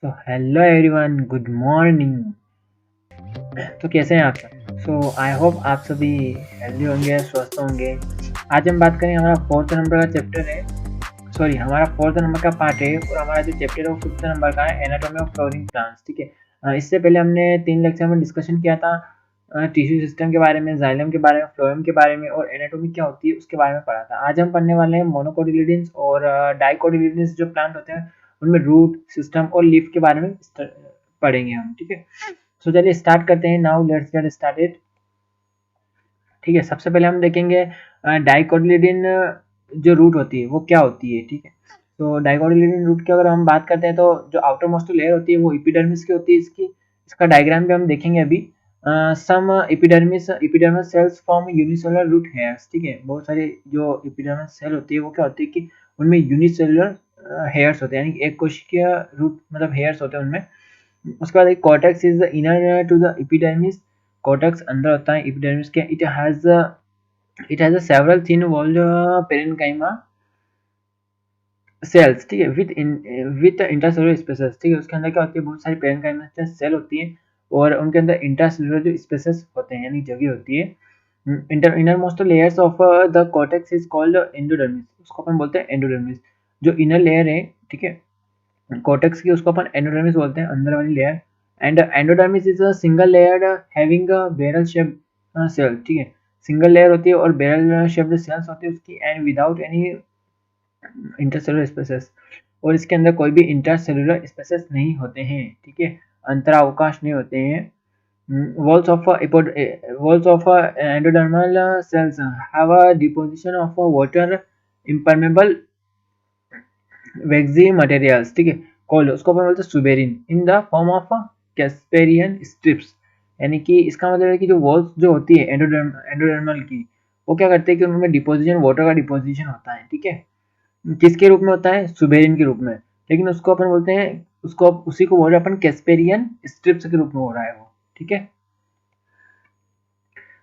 So hello everyone, good morning. तो कैसे हैं आप सब? आई होप आप सभी हेल्दी होंगे, स्वस्थ होंगे। आज हम बात करें, हमारा फोर्थ नंबर का चैप्टर है, सॉरी हमारा फोर्थ नंबर का पार्ट है, और हमारा जो चैप्टर है वो फिफ्थ नंबर का है, एनाटॉमी ऑफ फ्लोरिंग प्लांट्स। ठीक है। इससे पहले हमने 3 लेक्चर में डिस्कशन किया था टिश्यू सिस्टम के बारे में, जाइलम के बारे में, फ्लोएम के बारे में, और एनाटॉमी क्या होती है उसके बारे में पढ़ा था। आज हम पढ़ने वाले हैं मोनोकोटिलिडन्स और डाइकोटिलिडन्स जो प्लांट होते हैं उनमें रूट सिस्टम और लीफ के बारे में पढ़ेंगे हम। ठीक है। सो चलिए स्टार्ट करते हैं। Now let's get started. ठीक है। सबसे पहले हम देखेंगे डाइकोटिलिडन जो रूट होती है वो क्या होती है। ठीक है। तो डाइकोटिलिडन रूट की अगर हम बात करते हैं तो जो आउटर मोस्ट लेयर होती है वो एपिडर्मिस की होती है। इसका डायग्राम भी हम देखेंगे अभी। Some epidermis cells form unicellular root hairs. ठीक है। बहुत सारे जो एपिडर्मिस सेल होती है वो क्या होती है कि उनमें यूनिसेलुलर हेयर्स होते हैं, यानी एक कोशिकीय रूट मतलब हेयर्स होते हैं उनमें। उसके बाद एक cortex is the inner to the epidermis. Cortex अंदर होता है एपिडर्मिस के। It has several thin walled parenchyma cells. ठीक है। With intercellular spaces. ठीक है। उसके अंदर क्या होती है, बहुत सारी पेरेन्काइमा सेल होती है और उनके अंदर इंटरसेलुलर जो स्पेसेस होते हैं यानी जगह होती है। Inner most layers of the cortex is called endodermis. उसको अपन बोलते हैं एंडोडर्मिस। जो इनर लेयर है, ठीक है, कॉर्टेक्स की, उसको अपन एंडोडर्मिस बोलते हैं, अंदर वाली layer. And endodermis is a single layered having a barrel shape cell. ठीक है। सिंगल लेयर होती है और बैरल शेप्ड सेल्स होती है उसकी, and without any intercellular spaces. और इसके अंदर कोई भी इंटरसेलुलर स्पेसेस नहीं होते हैं। ठीक है। अंतरावकाश नहीं होते हैं। Walls of endodermal cells have a deposition of water impermeable vaccine materials. ठीक है। कॉल्ड, उसको अपन बोलते हैं suberin, in the form of Casparian strips. यानी कि इसका मतलब है कि जो वॉल्स जो होती है एंडोडर्मल की, वो क्या करते हैं कि उनमें डिपोजिशन, वाटर का डिपोजिशन होता है। ठीक है। किसके रूप में होता है? सुबेरिन के रूप में। लेकिन उसको अपन बोलते हैं, उसको उसी को बोल रहे हैं अपन कैस्पेरियन स्ट्रिप्स के रूप में हो रहा है वो। ठीक है।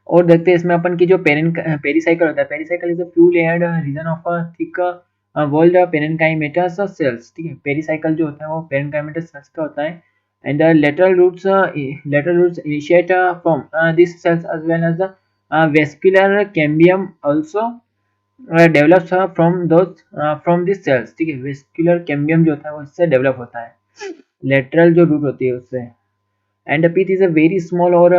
और देखते हैं इसमें अपन की जो पेरिसाइकिल होता है। Pericycle is a few layered region of a thick walled parenchymatous cells. ठीक है। पेरिसाइकिल जो होता है वो पेरेन्काइमेटस सेल्स का होता है। And lateral roots initiate from these cells as well as the vascular cambium also develops from these cells। ठीक है। वेस्कुलर कैम्बियम जो होता है वो इससे डेवलप होता है, लेटरल जो रूट होती है उससे। And pith is a very small और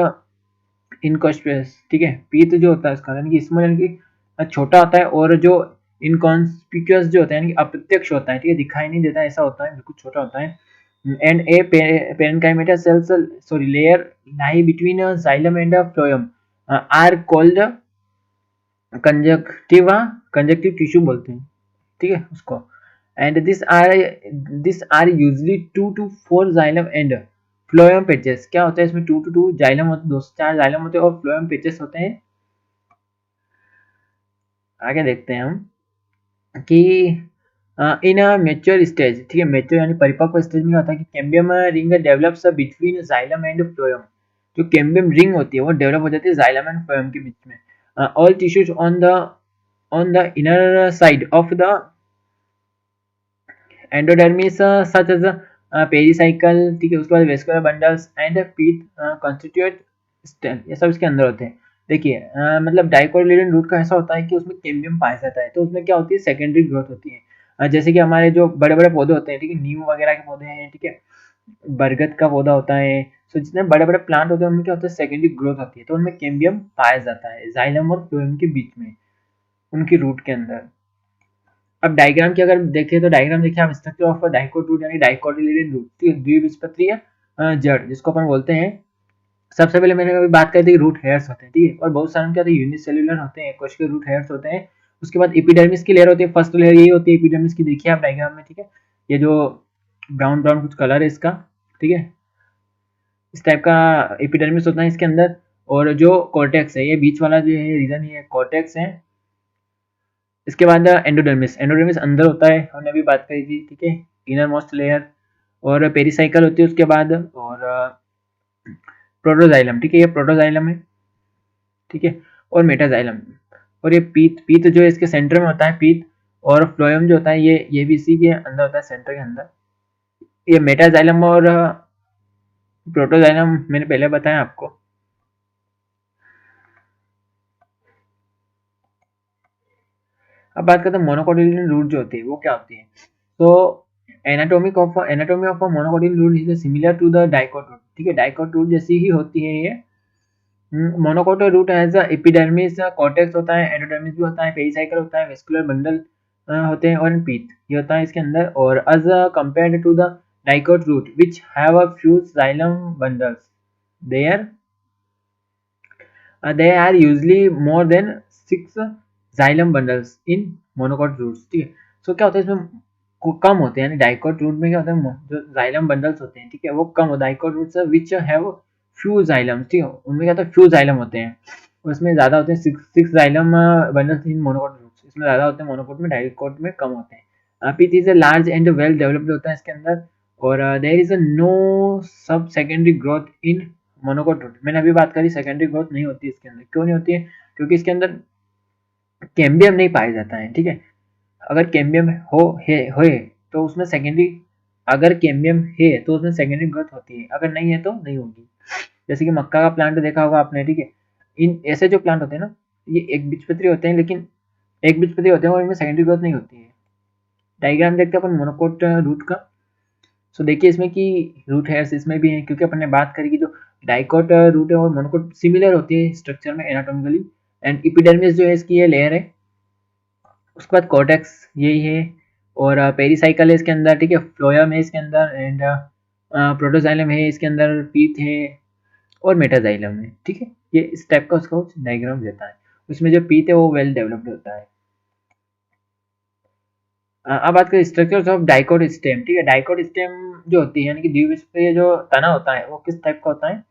इनकॉन्स्पिकुअस। ठीक है। पीत जो होता है इसका यानी कि स्मॉल यानी कि छोटा होता है, और जो इनकॉन्स्पिकुअस जो होता है यानी कि अप्रत्यक्ष होता है। ठीक है। दिखाई नहीं देता, ऐसा होता है, बिल्कुल छोटा होता है। And a parenchymata cells, sorry, layer lie between xylem and phloem are called conjunctiva. Conjunctive tissue बोलते हैं। ठीक है उसको। And this are usually 2 to 4 xylem and phloem patches. क्या होता है इसमें? 2 to 2 जाइलम होते हैं, 2 से 4 जाइलम होते हैं और फ्लोएम पेचेस होते हैं। आगे देखते हैं हम कि इन अ मेच्योर स्टेज। ठीक है। मेच्योर यानी परिपक्व स्टेज में क्या होता है कि cambium ring develops between xylem and phloem. जो कैम्बियम रिंग होती है वो डेवलप हो जाती है जाइलम एंड फ्लोएम के बीच में। All tissues on the inner side of the endodermis such as pericycle. ठीक है। उसके बाद vascular bundles and pith constitute stem, ये सब इसके अंदर होते हैं। देखिए मतलब डाइकोटिलिडन रूट का ऐसा होता है कि उसमें कैम्बियम पाया जाता है, तो उसमें क्या होती है, सेकेंडरी ग्रोथ होती है। जैसे कि हमारे जो बड़े बड़े पौधे होते हैं, ठीक है, नीम वगैरह के पौधे हैं, ठीक है, बरगद का पौधा होता है। सो जितने बड़े बड़े प्लांट होते हैं उनमें क्या होता है, सेकेंडरी ग्रोथ होती है, तो उनमें कैम्बियम पाया जाता है जाइलम और फ्लोएम के बीच में, उनकी रूट के अंदर। अब डायग्राम की अगर देखें तो डायग्राम देखिए आप, स्ट्रक्चर ऑफ डाइकोट रूट यानी डाइकोटिलिडन रूट, द्विबीजपत्रीय जड़ जिसको अपन बोलते हैं। सबसे पहले मैंने अभी बात करी थी रूट हेयर्स होते हैं। ठीक है। और बहुत सारे क्या होते हैं, यूनिसेल्युलर होते हैं, कोशिकीय रूट हेयर्स होते हैं। उसके बाद एपिडर्मिस की लेयर होती है, फर्स्ट लेयर यही होती है एपिडर्मिस की, देखिए आप डायग्राम में। ठीक है। ये जो ब्राउन ब्राउन कुछ कलर है इसका, ठीक है, इस टाइप का एपिडर्मिस होता है इसके अंदर। और जो कॉर्टेक्स है, ये बीच वाला जो है रीजन, ये कॉर्टेक्स है। इसके बाद एंडोडर्मिस, एंडोडर्मिस अंदर होता है, हमने अभी बात करी थी। ठीक है। Inner most layer. और पेरिसाइकल होती है उसके बाद, और प्रोटोजाइलम। ठीक है। ये प्रोटोजाइलम है। ठीक है। और मेटाजाइलम। और ये पीत, पीत जो है इसके सेंटर में होता है, पीत। और फ्लोएम जो होता है ये भी इसी के अंदर होता है, सेंटर के अंदर। ये मेटाजाइलम और प्रोटोजाइलम मैंने पहले बताया आपको। अब बात करते हैं मोनोकोटिलियन रूट जो होती है वो क्या होती है। तो anatomy of monocotyledon root is similar to the dicot root. ठीक है, डाइकोट रूट जैसी ही होती है ये। Monocotyl root has epidermis, cortex होता है, एंडोडर्मिस भी होता है, पेरिसाइकल होता है, वेस्कुलर बंडल होते हैं और पीथ ये होता है इसके अंदर। और as compared to the dicot root which have a few xylem bundles, there they are usually more than 6 xylem bundles in monocot roots। ठीक है, सो क्या होता है इसमें कम होते हैं, यानी डाइकोट रूट में क्या होता है जो जाइलम बंडल्स होते हैं, ठीक है, वो कम होता है। Dicot roots which have few xylem, ठीक है, उनमें क्या होता है फ्यू जाइलम होते हैं, उसमें ज्यादा होते हैं 6 xylem bundles in monocot roots, इसमें ज्यादा होते हैं मोनोकोट में, डाइकोट में कम होते हैं। Pith is a large and well developed होता है इसके अंदर। और देयर इज अ नो सब secondary growth in monocot root. मैंने अभी बात करी सेकेंडरी ग्रोथ नहीं होती इसके अंदर, क्यों नहीं होती है, क्योंकि इसके अंदर कैम्बियम नहीं पाया जाता है। ठीक है, अगर कैम्बियम होए तो उसमें सेकेंडरी, अगर कैम्बियम है तो उसमें सेकेंडरी ग्रोथ होती है, अगर नहीं है तो नहीं होगी। जैसे कि मक्का का प्लांट देखा होगा आपने, ठीक है, इन ऐसे जो प्लांट होते हैं ना, ये एक बीजपत्री होते हैं, लेकिन एक बीजपत्री होते हैं और इनमें सेकेंडरी ग्रोथ नहीं होती है। डायग्राम देखते हैं अपन मोनोकोट रूट का। सो देखिए इसमें कि रूट हेयर्स इसमें भी है, क्योंकि अपन ने बात करी कि जो डाइकोट रूट है और मोनोकोट सिमिलर होती है स्ट्रक्चर में एनाटॉमिकली। एंड एपिडर्मिस जो है इसकी ये लेयर है, उसके बाद कॉर्टेक्स यही है, और पेरिसाइकल है इसके अंदर, ठीक है, फ्लोयम है इसके अंदर, एंड प्रोटोजाइलम है इसके अंदर, पीथ है और मेटाजाइलम है। ठीक है, ये इस टाइप का उसका डायग्राम देता है, उसमें जो पीथ है वो वेल डेवलप्ड होता है। अब बात करें स्ट्रक्चर्स ऑफ डाइकोट स्टेम। ठीक है, डाइकोट स्टेम जो होती है यानी कि द्विबीजपत्री जो तना होता है वो किस टाइप का होता है।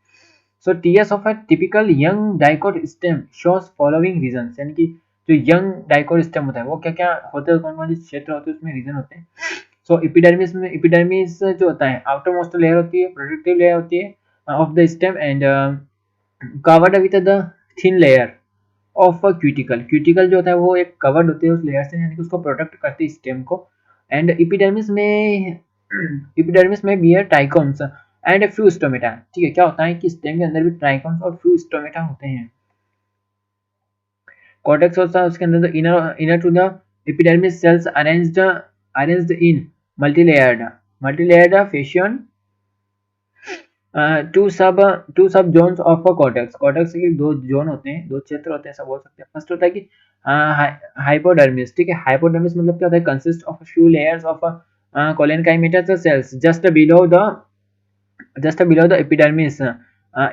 So TS of a typical young dicot stem shows following regions, यानी कि जो यंग डाइकोट स्टेम होता है वो क्या क्या होते हैं, कौन कौन से क्षेत्र होते हैं उसमें रीजन होते हैं। सो एपिडर्मिस जो होता है आउटर मोस्ट लेयर होती है, प्रोटेक्टिव लेयर होती है of the stem, and covered with the thin layer of a cuticle. Cuticle जो होता है वो एक कवर्ड होती है उस लेयर से, यानी कि उसको प्रोटेक्ट करती है स्टेम को। एंड एपिडर्मिस में bear trichomes and few stomata. ठीक है, क्या होता है कि स्टेम के अंदर भी ट्राइकोम्स और फ्यू स्टोमेटा होते हैं। कॉर्टेक्स होता है उसके अंदर, inner to the epidermis cells arranged in multilayered fashion two sub zones of cortex. Cortex के दो जोन होते हैं, दो क्षेत्र होते हैं, ऐसा बोल सकते हैं। फर्स्ट होता है कि हाइपोडर्मिस। ठीक है, हाइपोडर्मिस मतलब क्या होता है, consist of few layers of collenchymatous cells just below the epidermis।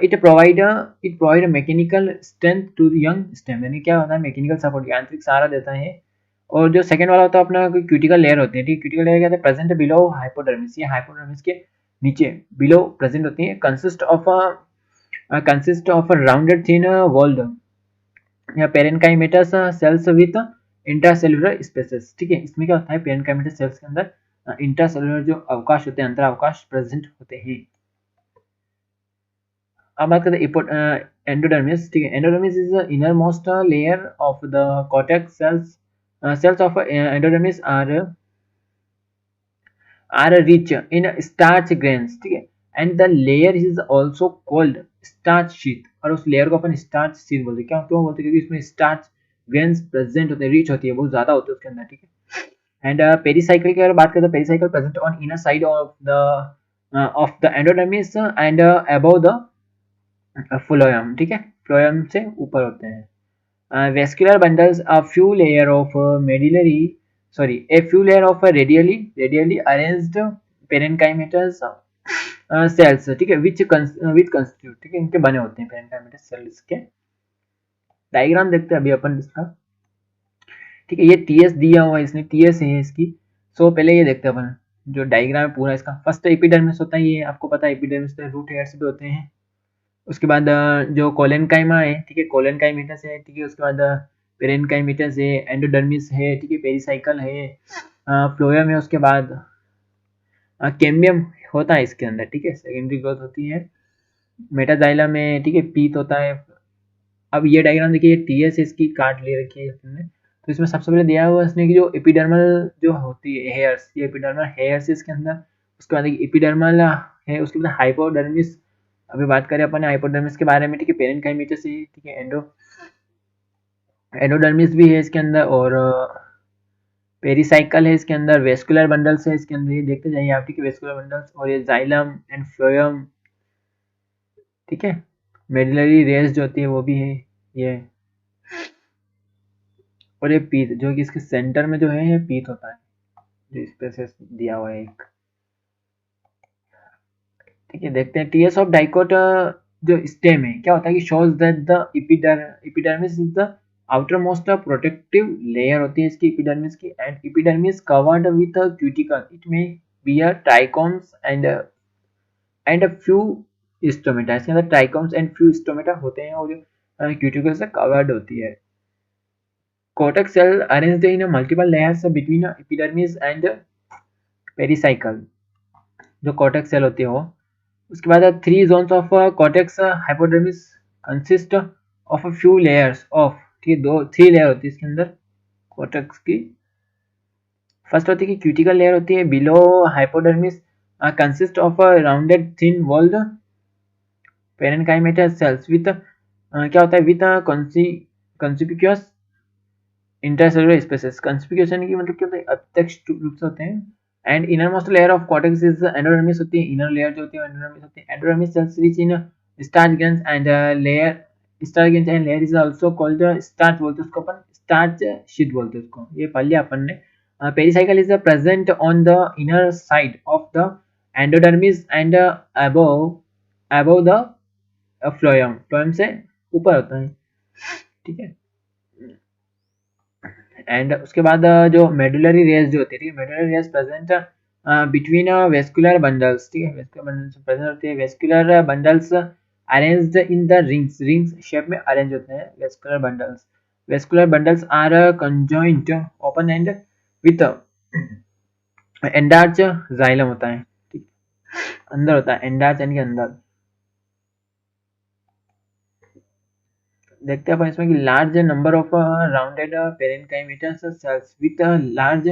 it provide a mechanical strength to the young stem, यानी क्या होता है मैकेनिकल सपोर्ट, यांत्रिक सहारा देता है। और जो सेकंड वाला होता है अपना क्यूटिकल लेयर होती है, ठीक, क्यूटिकल लेयर क्या होता है प्रेजेंट बिलो हाइपोडर्मिस, ये हाइपोडर्मिस के नीचे बिलो प्रेजेंट होती है। Consist of a rounded thin walled या parenchymatous cells with intracellular spaces. ठीक है, इसमें क्या होता है पेरेनकाइमेटस सेल्स के अंदर इंट्रासेलुलर जो अवकाश होते हैं, अंतर अवकाश प्रेजेंट होते हैं। अब बात करते हैं एंडोडर्मिस। ठीक है, endodermis is the inner most layer of the cortex cells. Cells of endodermis are rich in starch grains. ठीक है, and the layer is also called starch sheath, और उस लेयर को अपन स्टार्च शीट बोलते हैं। क्यों बोलते हैं, क्योंकि इसमें स्टार्च ग्रेन्स प्रेजेंट होते हैं, रिच होती है, बहुत ज्यादा होती है उसके अंदर। ठीक है, एंड पेरिसाइकिल की अगर बात करें तो pericycle present on inner side of the endodermis and above the phloem. ठीक है, फ्लोयम से ऊपर होते हैं। Vascular bundles a few layer of medullary sorry a few layer of radially arranged parenchymatous cells. ठीक है, विच कंस्टिट्यूट, ठीक है, इनके बने होते हैं पेरेनकाइमेटस सेल्स के। डायग्राम देखते हैं अभी अपन इसका। ठीक है, ये टीएस दिया हुआ है, इसने टीएस है इसकी। सो पहले ये देखते हैं अपन जो डायग्राम है पूरा इसका। फर्स्ट एपिडर्मिस होता है, ये आपको पता है एपिडर्मिस रूट हेयर्स भी होते हैं। उसके बाद जो कोलेनकाइमा है, ठीक है, कोलेनकाइमेटस है, ठीक है, उसके बाद पेरेनकाइमेटस है, एंडोडर्मिस है, ठीक है, पेरिसाइकल है, फ्लोयम है, उसके बाद कैम्बियम होता है इसके अंदर। ठीक है, सेकेंडरी ग्रोथ होती है, मेटाजाइलम में, ठीक है, पीत होता है। अब ये डायग्राम देखिए, ये टीएस इसकी काट ले रखी है इसने। तो इसमें सबसे पहले दिया हुआ इसने कि जो एपिडर्मल जो होती है हेयर्स, ये एपिडर्मल हेयर्स इसके अंदर, उसके बाद एपिडर्मल है, उसके बाद हाइपोडर्मिस। अभी बात करें अपन हाइपोडर्मिस के बारे में, ठीक है, पेरेन्काइमेटस से, ठीक है, एंडोडर्मिस भी है इसके अंदर, और पेरिसाइकल है इसके अंदर, वेस्कुलर बंडल्स है इसके अंदर, ये देखते जाइए आप, ठीक है, वेस्कुलर बंडल्स, और ये जाइलम एंड फ्लोएम, ठीक है, मेडुलरी रेस जो होती है वो भी है ये, और ये पीत जो कि इसके सेंटर में जो है ये पीत होता है, जो इस पे से दिया हुआ है एक, ठीक है। देखते हैं टीएस ऑफ डाइकोट जो स्टेम है क्या होता है कि shows that the epidermis is the outer most protective layer होती है इसकी एपिडर्मिस की, and epidermis covered with cuticle, it may be a trichomes and a few stomata, इसके अंदर ट्राइकोम्स एंड फ्यू स्टोमेटा होते हैं, और क्यूटिकल से कवर्ड होती है। cortex cell arranged in a multiple layers between epidermis and pericycle, जो cortex cell होती है वो। उसके बाद 3 zones of cortex hypodermis consist of a few layers of, ठीक है, 3 लेयर होती है इसके अंदर कॉर्टेक्स की। फर्स्ट होती है कि क्यूटिकल लेयर होती है below hypodermis, consist of a rounded thin walled parenchymata cells with क्या होता है with conspicuous intercellular spaces. Conspicuous की मतलब क्या होता है, अप्रत्यक्ष रूप से होते हैं। And inner most layer of cortex is endodermis होती है, इनर लेयर जो होती है एंडोडर्मिस होती है। Endodermis cells rich in starch grains and layer, starch grains and layer is also called starch, बोलते हैं उसको अपन, स्टार्च शीट बोलते हैं उसको, ये पढ़ लिया अपन ने। Pericycle is present on the inner side of the endodermis and above the phloem, phloem से ऊपर होता है, ठीक है। एंड उसके बाद जो मेडुलरी रेस जो होती है, ठीक है, medullary rays present between vascular bundles, ठीक है, वेस्कुलर बंडल्स प्रेजेंट होती है। Vascular bundles arranged in the rings, rings shape में अरेंज होते हैं vascular bundles. Vascular bundles are conjoint open and with endarch xylem होता है, ठीक, अंदर होता है एंडार्च यानी कि अंदर। देखते हैं अपन इसमें कि large number of rounded parenchymatous cells with large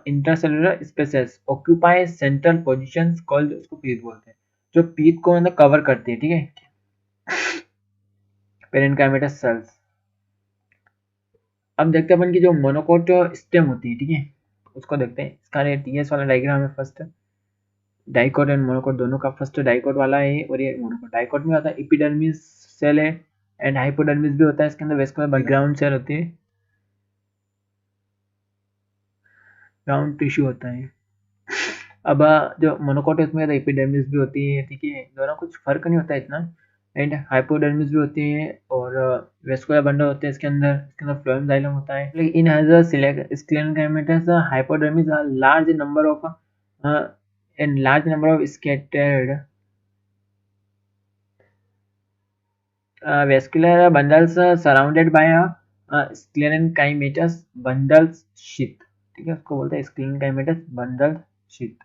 intercellular spaces occupy central positions called, उसको पीत बोलते हैं, जो पीत को मतलब कवर करती है, ठीक है, पेरेन्काइमेटस सेल्स। अब देखते हैं अपन की जो मोनोकोट स्टेम होती है, ठीक है, उसको देखते हैं। इसका टीएस वाला डायग्राम है फर्स्ट, डाइकोट एंड मोनोकोट दोनों का। फर्स्ट डाइकोट वाला है और ये मोनोकोट। डाइकोट में होता है एपिडर्मिस सेल है एंड हाइपोडर्मिस भी होता है इसके अंदर, वेस्कुलर बैकग्राउंड सेल होती है, ग्राउंड टिश्यू होता है। अब जो मोनोकोट है उसमें एपिडर्मिस भी होती है, ठीक है, दोनों कुछ फर्क नहीं होता है इतना, एंड हाइपोडर्मिस भी होती है, और वेस्कुलर बंडल होते हैं इसके अंदर फ्लोएम जाइलम होता है। लेकिन in has a sclerenchymatous hypodermis are large number of and large number of scattered vascular bundles surrounded by sclerenchymatous bundles sheath, ठीक है, उसको बोलते हैं sclerenchymatous bundle sheath.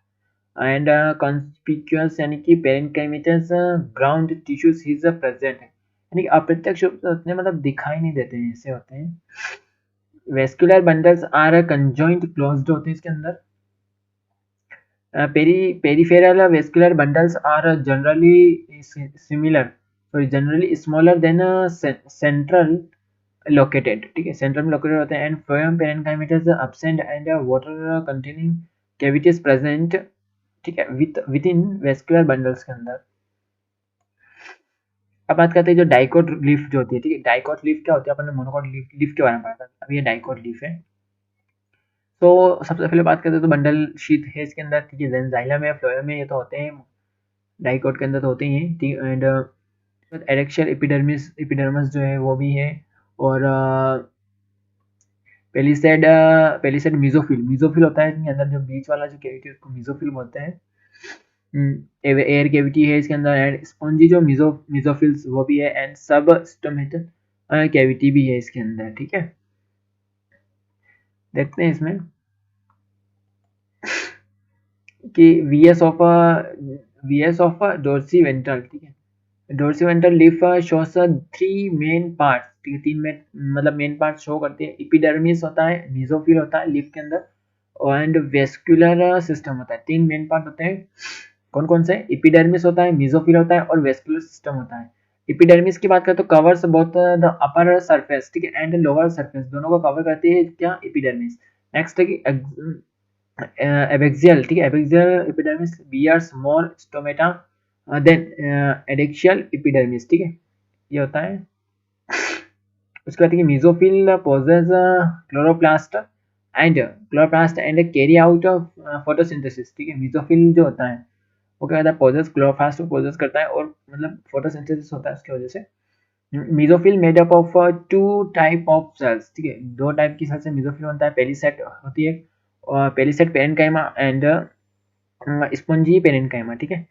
And conspicuous यानी कि parenchymatous ground tissues is present है, यानी कि अप्रत्यक्ष रूप से उतने मतलब दिखाई नहीं देते हैं, ऐसे होते हैं। Vascular bundles are conjoint closed होते हैं इसके अंदर। Peripheral vascular bundles are generally similar, sorry generally smaller than central located, ठीक है, सेंट्रल में लोकेटेड होते हैं। And phloem parenchymatous absent and water containing cavities present, ठीक है, विद इन वेस्कुलर बंडल्स के अंदर। अब बात करते हैं जो डाइकोट लीफ जो होती है, ठीक है, डाइकोट लीफ क्या होती है, अपन ने मोनोकोट लीफ के बारे में पढ़ा था, अब ये डाइकोट लीफ है। तो सबसे पहले बात करते हैं तो बंडल शीट है इसके अंदर, ठीक है, देन जाइलम है, फ्लोएम है, ये तो होते हैं डाइकोट के अंदर तो होते ही हैं, ठीक, एंड एरेक्शियल एपिडर्मिस, एपिडर्मिस जो है वो भी है, और पेलिसेड, पेलिसेड मीजोफिल, मीजोफिल होता है इसके अंदर, जो बीच वाला जो कैविटी है उसको मीजोफिल बोलते हैं। एयर कैविटी है इसके अंदर, एंड स्पॉन्जी जो मीजोफिल्स वो भी है, एंड सब स्टोमेटल कैविटी भी है इसके अंदर, ठीक है। देखते हैं इसमें कि वीएस ऑफ डोर्सी वेंट्रल, ठीक है, dorsi ventral leaf shows 3 main parts, ठीक है, 3 मेन मतलब मेन पार्ट शो करते हैं। एपिडर्मिस होता है, मीजोफिल होता है लीफ के अंदर, एंड वेस्कुलर सिस्टम होता है। 3 मेन पार्ट होते हैं। कौन कौन से? एपिडर्मिस होता है, मेसोफिल होता है और वेस्कुलर सिस्टम होता है। एपिडर्मिस की बात करें तो covers both the upper surface, ठीक है, एंड लोअर सरफेस, दोनों को कवर करती है क्या? एपिडर्मिस। नेक्स्ट है कि एबैक्सियल, ठीक है, abaxial epidermis bears more stomata than adaxial epidermis, ठीक है, ये होता है। उसके बाद mesophyll possess chloroplast and carry out photosynthesis, ठीक है। मेसोफिल जो होता है वो क्या कहता है? पोजेस क्लोरोप्लास्ट को पोजेस करता है और मतलब फोटोसिंथेसिस होता है उसकी वजह से। Mesophyll made up of 2 type of cells, ठीक है, 2 टाइप की सेल से मेसोफिल बनता है। पहली सेट होती है पहली set parenchyma and spongy parenchyma, ठीक है।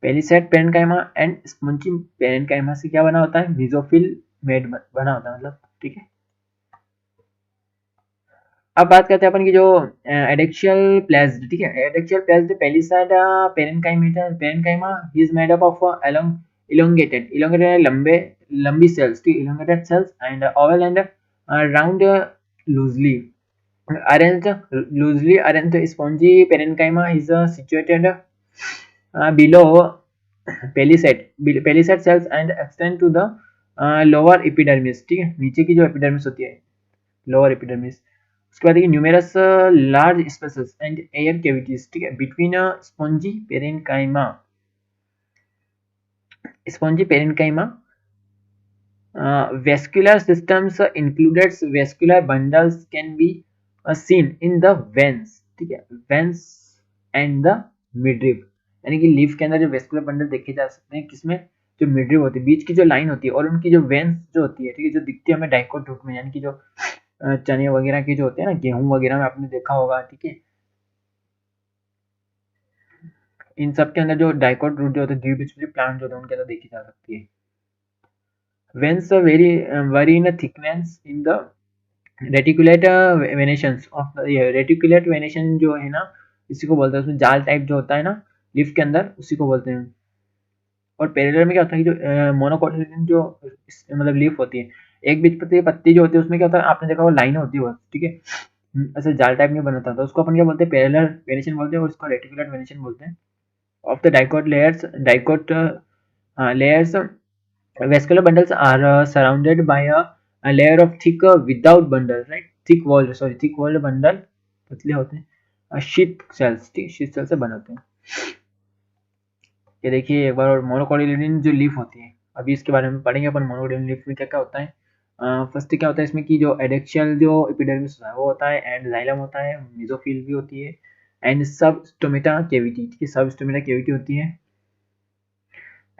पहली set parenchyma and spongy parenchyma से क्या बना होता है? मेसोफिल मेड बना होता है, मतलब, ठीक है। अब बात करते हैं अपन की जो एडेक्शियल प्लाज्ड, ठीक है। एडेक्शियल प्लाज्ड पहली side parenchyma is made up of elongated लंबे लंबी सेल्स, ठीक, elongated cells and oval and round loosely arranged spongy parenchyma is situated below palisade cells and extend to the lower epidermis, ठीक है, नीचे की जो epidermis होती है, lower epidermis। उसके बाद numerous large spaces and air cavities, ठीक है, between spongy parenchyma vascular systems included vascular bundles can be seen in the veins, ठीक है, veins and the midrib, यानी कि लीफ के अंदर जो वेस्कुलर बंडल देखे जा सकते हैं, किसमें? जो मिडरिब होती है, बीच की जो लाइन होती है, और उनकी जो वेन्स जो होती है, ठीक है, जो दिखती है हमें डाइकोट रूट में, यानी कि जो चने वगैरह के जो होते हैं ना, गेहूं वगैरह में आपने देखा होगा, ठीक है, इन सब के अंदर जो डाइकोट रूट जो होते हैं, द्विबीजपत्री प्लांट जो होते हैं, उनके अंदर देखी जा सकती है। Veins vary in thickness in the reticulate venations of reticulate venation जो है ना, इसी को बोलते हैं, उसमें जाल टाइप जो होता है ना लिफ के अंदर, उसी को बोलते हैं। और पेरिलर में क्या होता है कि जो मोनोकोटिलिडन जो मतलब लीफ होती है, एक बीजपत्री पत्ती जो होती है, उसमें क्या होता है, आपने देखा वो लाइन होती है, ठीक है, ऐसे जाल टाइप नहीं बनता था, उसको अपन क्या बोलते हैं? पेरिलर वेनेशन बोलते हैं, और उसको रेटिकुलेट वेनेशन बोलते हैं। Of the dicot layers vascular bundles are surrounded by a layer of thick without bundle, right, thick walled bundle, पतले होते हैं, शीट सेल्स, ठीक, शीट सेल से बने होते हैं। ये देखिए एक बार, और मोनोकोटिलिडन जो लीफ होती है, अभी इसके बारे में पढ़ेंगे अपन। मोनोकोटिलिडन लीफ में क्या क्या होता है? फर्स्ट क्या होता है इसमें कि जो एडेक्शियल जो एपिडर्मिस होता है वो होता है, एंड जाइलम होता है, मेसोफिल भी होती है, एंड सब स्टोमेटा केविटी, ठीक है, सब स्टोमेटा केविटी होती है,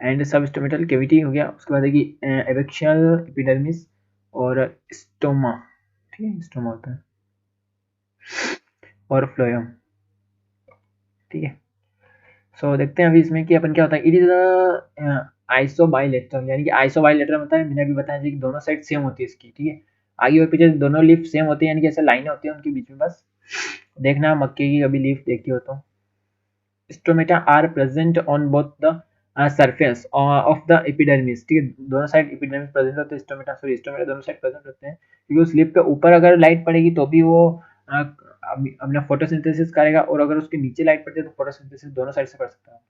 एंड सब स्टोमेटल केविटी हो गया। उसके बाद है कि एबैक्सियल एपिडर्मिस और स्टोमा, ठीक है, स्टोमा होता है, और फ्लोएम, ठीक है। सो देखते हैं अभी इसमें कि अपन क्या होता है। इट इज आइसोबाइलेटरल, यानी कि आइसोबाइलेटरल होता है, मैंने अभी बताया कि दोनों साइड सेम होती है इसकी, ठीक है, आगे और पीछे दोनों लीफ सेम होती है, यानी कि ऐसे लाइनें होती है उनके बीच में, बस देखना मक्के की कभी लीफ देखी हो तो। Stomata are present on both the surface of the epidermis, ठीक है, दोनों साइड एपिडर्मिस प्रेजेंट होते हैं, स्टोमेटा दोनों साइड प्रेजेंट होते हैं, क्योंकि उस लीफ पे ऊपर अगर लाइट पड़ेगी तो भी वो अपना फोटोसिंथेसिस करेगा, और अगर उसके नीचे लाइट पड़ती है तो फोटोसिंथेसिस दोनों साइड से कर सकता है।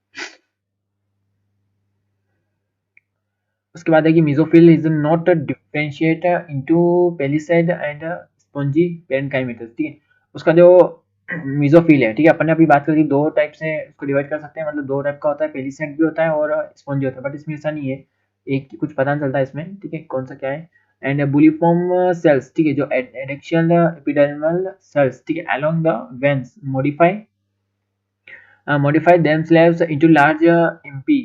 उसके बाद है कि mesophyll is not differentiate into palisade and spongy parenchymatous, ठीक है। उसका जो मेसोफिल है, ठीक है, अपन ने अभी बात करी, दो टाइप से उसको डिवाइड कर सकते हैं, मतलब दो टाइप का होता है, पेलिसाइड भी होता है और स्पॉन्जी होता है, बट इसमें ऐसा नहीं है, एक कुछ पता नहीं चलता इसमें, ठीक है, कौन सा क्या है। एंड बुलिफॉर्म सेल्स, ठीक है, जो एडेक्शियल एपिडर्मल सेल्स, ठीक है, along the veins modify themselves into large MP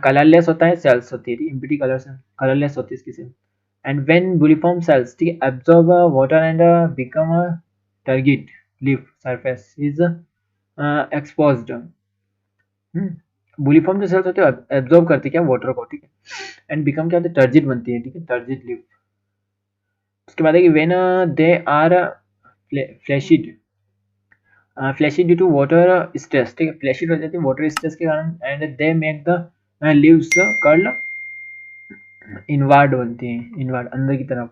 colourless होता है, सेल्स होती है, एम्प्टी कलरलेस होती है इसकी cell. And when bulliform cells, ठीक है, absorb water and become turgid leaf surface is exposed. Bulliform जो सेल्स होते हैं एब्जॉर्ब करती है क्या? वाटर को, ठीक है, एंड बिकम क्या होती है? टर्जिड बनती है, ठीक है, टर्जिड लीफ। उसके बाद है कि when they are flaccid due to water stress, ठीक है, फ्लैशिड हो जाती है वाटर स्ट्रेस के कारण, and they make the leaves curl inward बनती है, इनवर्ड अंदर की तरफ,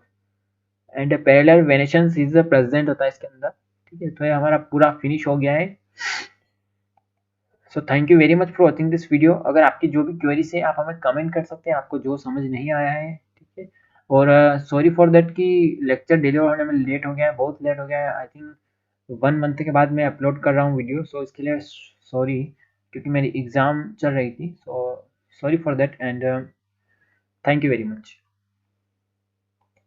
and parallel venation is present होता है इसके अंदर, ठीक है, तो ये हमारा पूरा फिनिश हो गया है। So thank you very much for watching this video. अगर आपकी जो भी क्वेरीज है आप हमें कमेंट कर सकते हैं, आपको जो समझ नहीं आया है, ठीक है। और सॉरी फॉर दैट कि लेक्चर डिलीवर होने में लेट हो गया है, बहुत लेट हो गया है। आई थिंक 1 मंथ के बाद मैं अपलोड कर रहा हूँ वीडियो, सो इसके लिए सॉरी, क्योंकि मेरी एग्ज़ाम चल रही थी। So sorry for that and thank you very much.